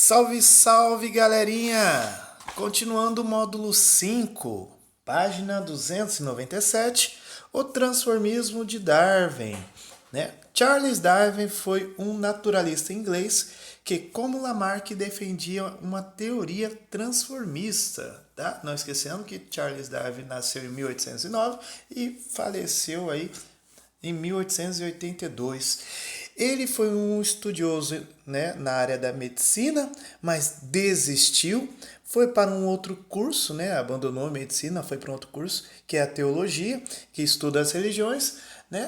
Salve, salve, galerinha! Continuando o módulo 5, página 297, o transformismo de Darwin. Charles Darwin foi um naturalista inglês que, como Lamarck, defendia uma teoria transformista. Tá? Não esquecendo que Charles Darwin nasceu em 1809 e faleceu aí em 1882. Ele foi um estudioso, na área da medicina, mas desistiu, foi para um outro curso, abandonou a medicina, foi para um outro curso, que é a teologia, que estuda as religiões,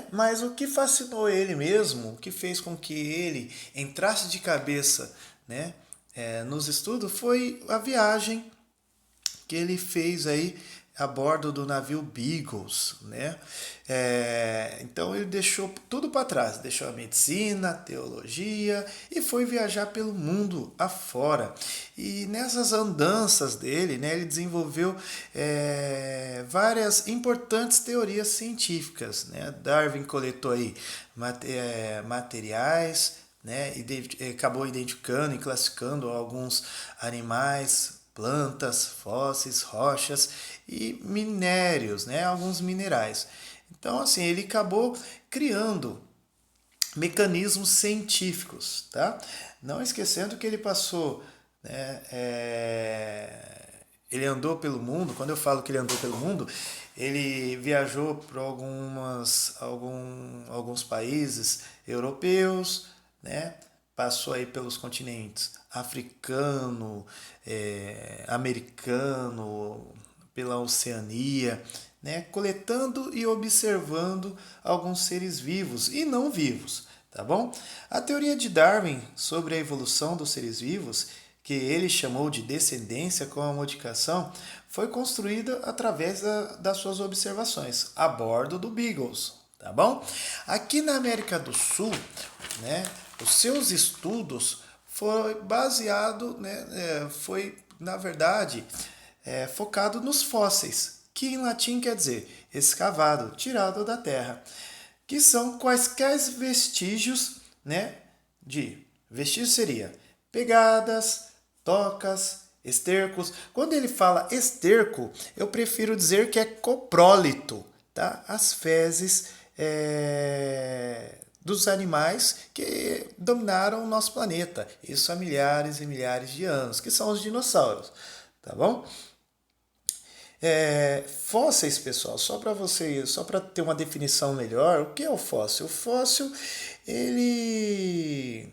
mas o que fascinou ele mesmo, o que fez com que ele entrasse de cabeça, nos estudos, foi a viagem que ele fez aí a bordo do navio Beagles, então ele deixou tudo para trás, deixou a medicina, a teologia e foi viajar pelo mundo afora. E nessas andanças dele, ele desenvolveu várias importantes teorias científicas. Darwin coletou aí materiais, e acabou identificando e classificando alguns animais, plantas, fósseis, rochas e minérios, alguns minerais. Então, assim, ele acabou criando mecanismos científicos, tá? Não esquecendo que ele passou, ele andou pelo mundo. Quando eu falo que ele andou pelo mundo, ele viajou para alguns países europeus, passou aí pelos continentes africano, americano, pela Oceania, coletando e observando alguns seres vivos e não vivos, tá bom? A teoria de Darwin sobre a evolução dos seres vivos, que ele chamou de descendência com a modificação, foi construída através das suas observações a bordo do Beagles, tá bom? Aqui na América do Sul, os seus estudos foi baseado, foi na verdade focado nos fósseis, que em latim quer dizer escavado, tirado da terra, que são quaisquer vestígios, de vestígio seria pegadas, tocas, estercos. Quando ele fala esterco, eu prefiro dizer que é coprólito, tá? As fezes dos animais que dominaram o nosso planeta. Isso há milhares e milhares de anos, que são os dinossauros, tá bom? Fósseis, pessoal, só para ter uma definição melhor, o que é o fóssil? O fóssil, ele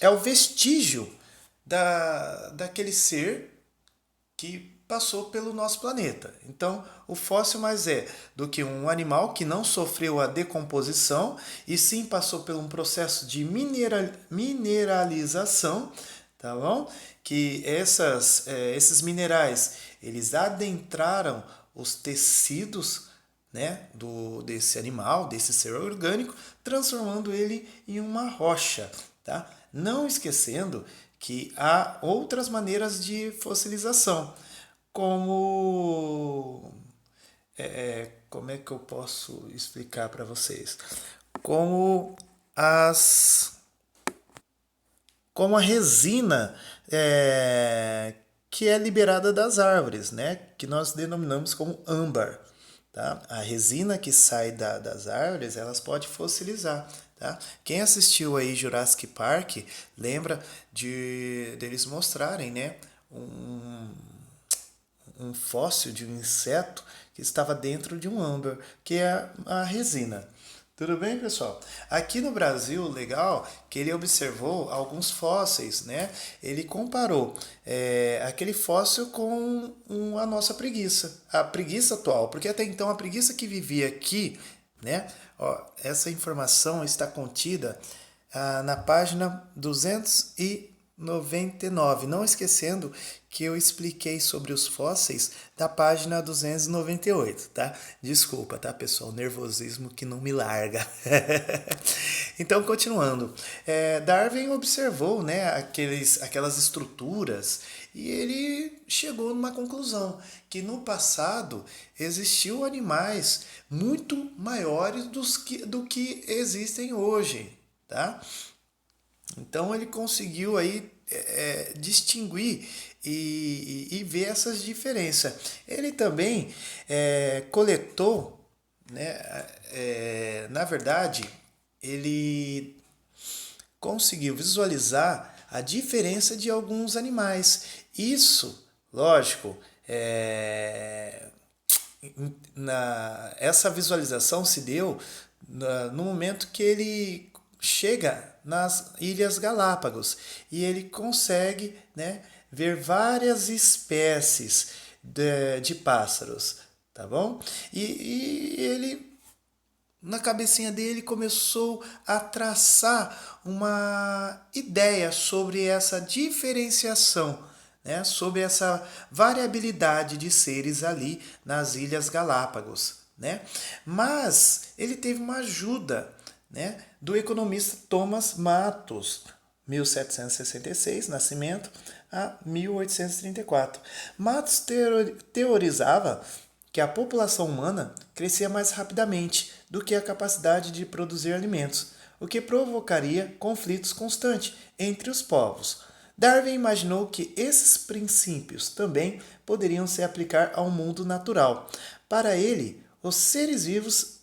é o vestígio daquele ser que passou pelo nosso planeta. Então, o fóssil mais é do que um animal que não sofreu a decomposição e sim passou por um processo de mineralização, tá bom? Que esses minerais, eles adentraram os tecidos, desse animal, desse ser orgânico, transformando ele em uma rocha, tá? Não esquecendo que há outras maneiras de fossilização, como como é que eu posso explicar para vocês? Como as como a resina que é liberada das árvores, que nós denominamos como âmbar. Tá? A resina que sai das árvores, elas podem fossilizar. Tá? Quem assistiu aí Jurassic Park lembra deles mostrarem, um fóssil de um inseto que estava dentro de um âmbar, que é a resina. Tudo bem, pessoal? Aqui no Brasil, legal que ele observou alguns fósseis, Ele comparou aquele fóssil com a nossa preguiça, a preguiça atual, porque até então a preguiça que vivia aqui, essa informação está contida na página 299. Não esquecendo que eu expliquei sobre os fósseis da página 298, tá? Desculpa, tá, pessoal? Nervosismo que não me larga. Então, continuando. Darwin observou, aquelas estruturas e ele chegou numa conclusão, que no passado existiu animais muito maiores do que existem hoje, tá? Então ele conseguiu aí distinguir e ver essas diferenças. Ele também coletou, né, na verdade, ele conseguiu visualizar a diferença de alguns animais. Isso, lógico, essa visualização se deu no momento que ele chega nas Ilhas Galápagos e ele consegue, né, ver várias espécies de pássaros, tá bom? E ele, na cabecinha dele, começou a traçar uma ideia sobre essa diferenciação, né, sobre essa variabilidade de seres ali nas Ilhas Galápagos, né? Mas ele teve uma ajuda, né, do economista Thomas Malthus, 1766, nascimento, a 1834. Malthus teorizava que a população humana crescia mais rapidamente do que a capacidade de produzir alimentos, o que provocaria conflitos constantes entre os povos. Darwin imaginou que esses princípios também poderiam se aplicar ao mundo natural. Para ele, os seres vivos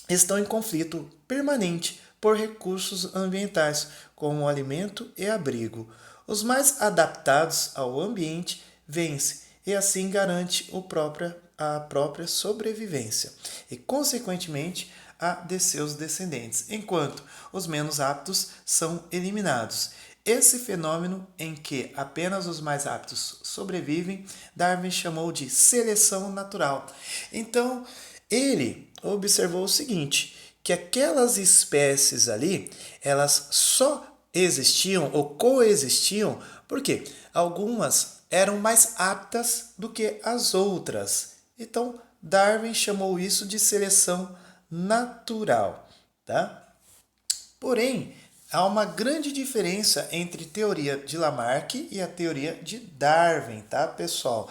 estão em conflito permanente por recursos ambientais, como alimento e abrigo. Os mais adaptados ao ambiente vencem e assim garante a própria sobrevivência e, consequentemente, a de seus descendentes, enquanto os menos aptos são eliminados. Esse fenômeno, em que apenas os mais aptos sobrevivem, Darwin chamou de seleção natural. Então, ele observou o seguinte, que aquelas espécies ali, elas só existiam ou coexistiam porque algumas eram mais aptas do que as outras. Então, Darwin chamou isso de seleção natural, tá? Porém, há uma grande diferença entre a teoria de Lamarck e a teoria de Darwin, tá, pessoal?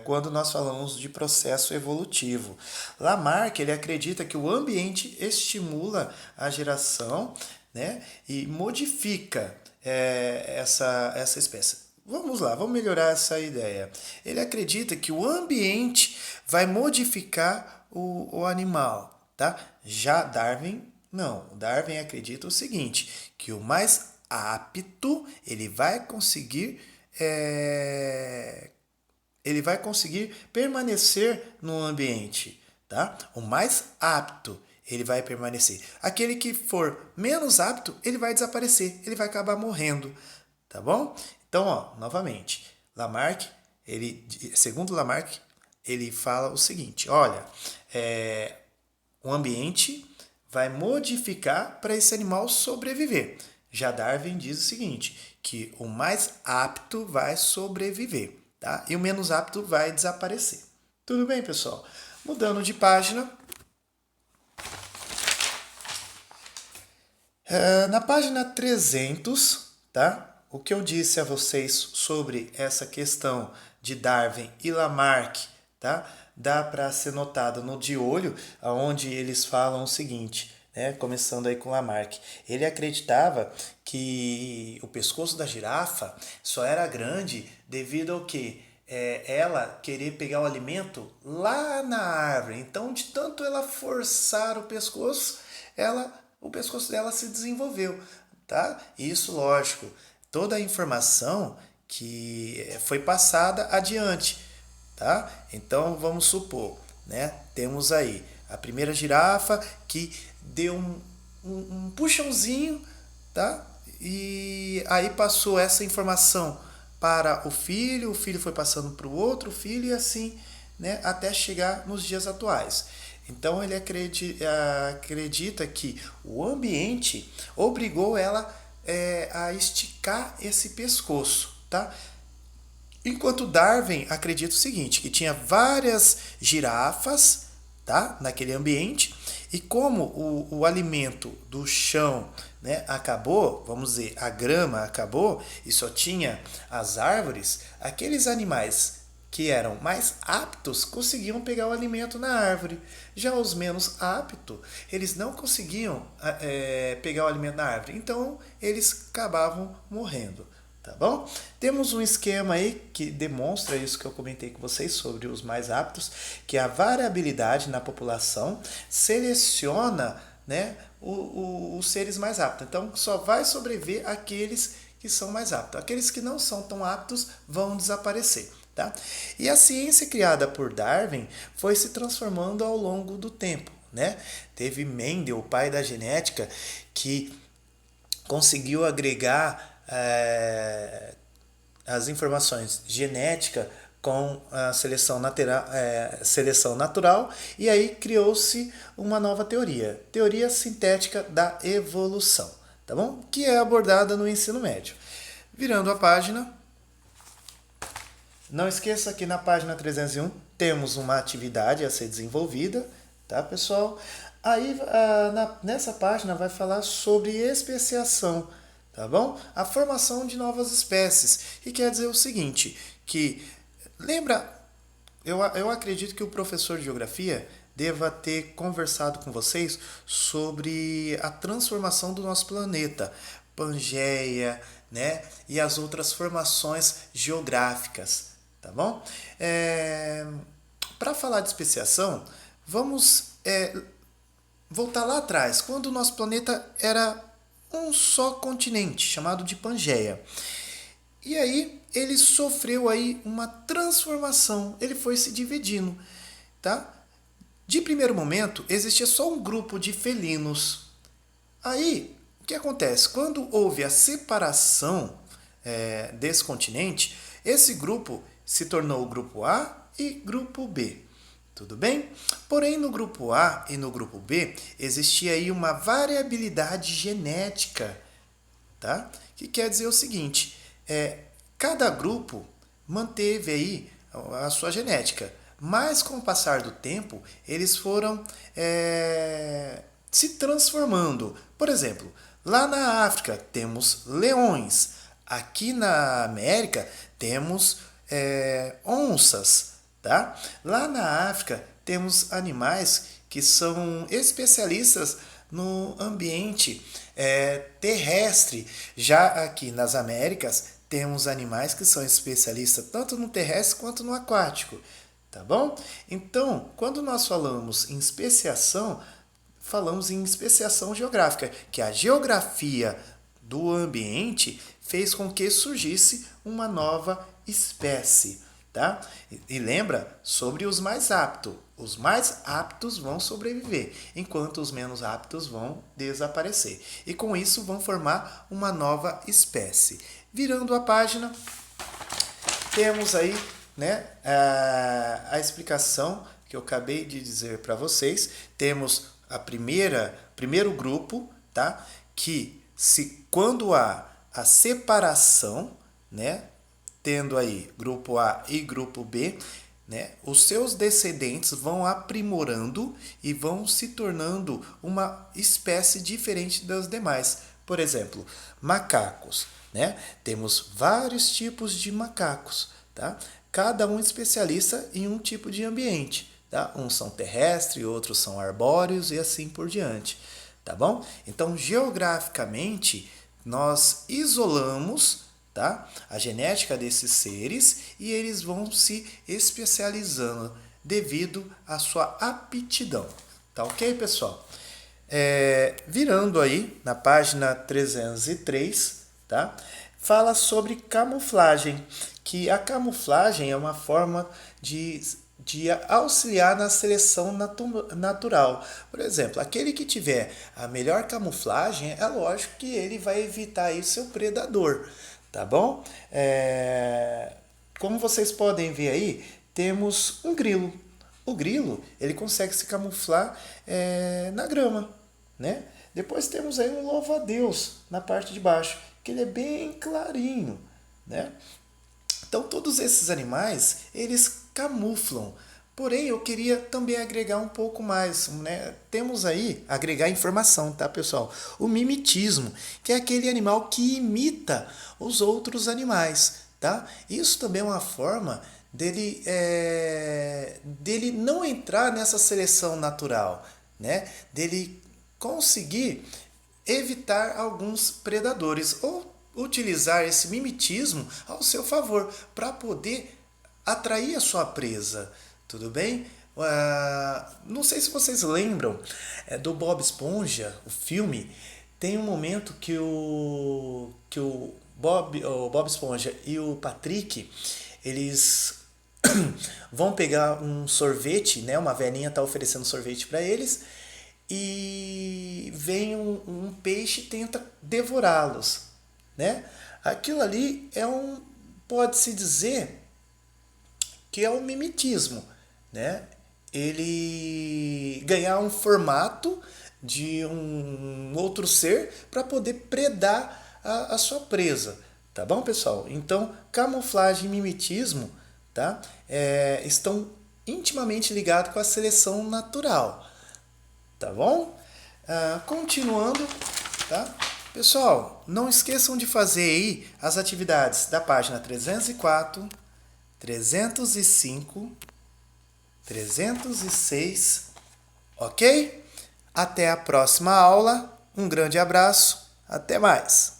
Quando nós falamos de processo evolutivo. Lamarck, ele acredita que o ambiente estimula a geração, né, e modifica essa espécie. Vamos lá, vamos melhorar essa ideia. Ele acredita que o ambiente vai modificar o animal, tá? Já Darwin, não. Darwin acredita o seguinte, que o mais apto, ele vai conseguir permanecer no ambiente, tá? O mais apto, ele vai permanecer. Aquele que for menos apto, ele vai desaparecer, ele vai acabar morrendo, tá bom? Então, ó, novamente, Lamarck, segundo Lamarck, ele fala o seguinte, olha, o ambiente vai modificar para esse animal sobreviver. Já Darwin diz o seguinte, que o mais apto vai sobreviver, tá? E o menos apto vai desaparecer. Tudo bem, pessoal? Mudando de página. Na página 300, tá? O que eu disse a vocês sobre essa questão de Darwin e Lamarck, tá? Dá para ser notado no de olho, onde eles falam o seguinte, né? Começando aí com Lamarck. Ele acreditava que o pescoço da girafa só era grande devido ao que? Ela querer pegar o alimento lá na árvore. Então, de tanto ela forçar o pescoço dela se desenvolveu, tá? Isso, lógico, toda a informação que foi passada adiante, tá? Então vamos supor, né? Temos aí a primeira girafa que deu um puxãozinho, tá? E aí passou essa informação para o filho foi passando para o outro filho e assim, né? Até chegar nos dias atuais. Então ele acredita que o ambiente obrigou ela a esticar esse pescoço, tá? Enquanto Darwin acredita o seguinte, que tinha várias girafas, tá, naquele ambiente, e como o alimento do chão, né, acabou, vamos dizer, a grama acabou e só tinha as árvores, aqueles animais que eram mais aptos conseguiam pegar o alimento na árvore. Já os menos aptos, eles não conseguiam pegar o alimento na árvore. Então, eles acabavam morrendo. Tá bom? Temos um esquema aí que demonstra isso que eu comentei com vocês sobre os mais aptos, que a variabilidade na população seleciona, né, os seres mais aptos. Então, só vai sobreviver aqueles que são mais aptos. Aqueles que não são tão aptos vão desaparecer. Tá? E a ciência criada por Darwin foi se transformando ao longo do tempo. Né? Teve Mendel, o pai da genética, que conseguiu agregar as informações genética com a seleção natural, e aí criou-se uma nova teoria sintética da evolução, tá bom? Que é abordada no ensino médio. Virando a página, não esqueça que na página 301 temos uma atividade a ser desenvolvida, tá, pessoal? Aí nessa página vai falar sobre especiação, tá bom? A formação de novas espécies, que quer dizer o seguinte, que lembra, eu acredito que o professor de geografia deva ter conversado com vocês sobre a transformação do nosso planeta, Pangeia, né? E as outras formações geográficas, tá bom? Para falar de especiação, vamos voltar lá atrás, quando o nosso planeta era um só continente, chamado de Pangeia. E aí ele sofreu aí uma transformação, ele foi se dividindo, tá? De primeiro momento, existia só um grupo de felinos. Aí, o que acontece? Quando houve a separação desse continente, esse grupo se tornou o grupo A e grupo B. Tudo bem? Porém, no grupo A e no grupo B, existia aí uma variabilidade genética, tá? Que quer dizer o seguinte, cada grupo manteve aí a sua genética, mas com o passar do tempo, eles foram se transformando. Por exemplo, lá na África temos leões, aqui na América temos onças, tá? Lá na África temos animais que são especialistas no ambiente terrestre. Já aqui nas Américas temos animais que são especialistas tanto no terrestre quanto no aquático, tá bom? Então, quando nós falamos em especiação, falamos em especiação geográfica, que a geografia do ambiente fez com que surgisse uma nova espécie. Tá? E lembra sobre os mais aptos. Os mais aptos vão sobreviver, enquanto os menos aptos vão desaparecer. E com isso vão formar uma nova espécie. Virando a página, temos aí, né, a explicação que eu acabei de dizer para vocês. Temos primeiro grupo, tá? Que quando há a separação, né, tendo aí grupo A e grupo B, né, os seus descendentes vão aprimorando e vão se tornando uma espécie diferente das demais. Por exemplo, macacos, né? Temos vários tipos de macacos, tá? Cada um especialista em um tipo de ambiente, tá? Uns são terrestres, outros são arbóreos e assim por diante, tá bom? Então, geograficamente, nós isolamos, tá, a genética desses seres e eles vão se especializando devido à sua aptidão. Tá ok, pessoal? Virando aí na página 303, tá, fala sobre camuflagem, que a camuflagem é uma forma de auxiliar na seleção natural. Por exemplo, aquele que tiver a melhor camuflagem, é lógico que ele vai evitar aí o seu predador. Tá bom? Como vocês podem ver aí, temos um grilo. O grilo, ele consegue se camuflar na grama, né? Depois temos aí um louva-a-Deus na parte de baixo, que ele é bem clarinho, né? Então, todos esses animais, eles camuflam. Porém, eu queria também agregar um pouco mais, né? Temos aí, agregar informação, tá, pessoal? O mimetismo, que é aquele animal que imita os outros animais, tá? Isso também é uma forma dele não entrar nessa seleção natural, né? Dele conseguir evitar alguns predadores ou utilizar esse mimetismo ao seu favor para poder atrair a sua presa, tudo bem? Não sei se vocês lembram do Bob Esponja, o filme. Tem um momento que o Bob Esponja e o Patrick, eles vão pegar um sorvete, né? Uma velhinha está oferecendo sorvete para eles e vem um peixe e tenta devorá-los, né? Aquilo ali pode-se dizer que é o mimetismo, né? Ele ganhar um formato de um outro ser para poder predar a sua presa, tá bom, pessoal? Então, camuflagem e mimetismo, tá? Estão intimamente ligados com a seleção natural, tá bom? Continuando, tá? Pessoal, não esqueçam de fazer aí as atividades da página 304, 305, 306, ok? Até a próxima aula, um grande abraço, até mais!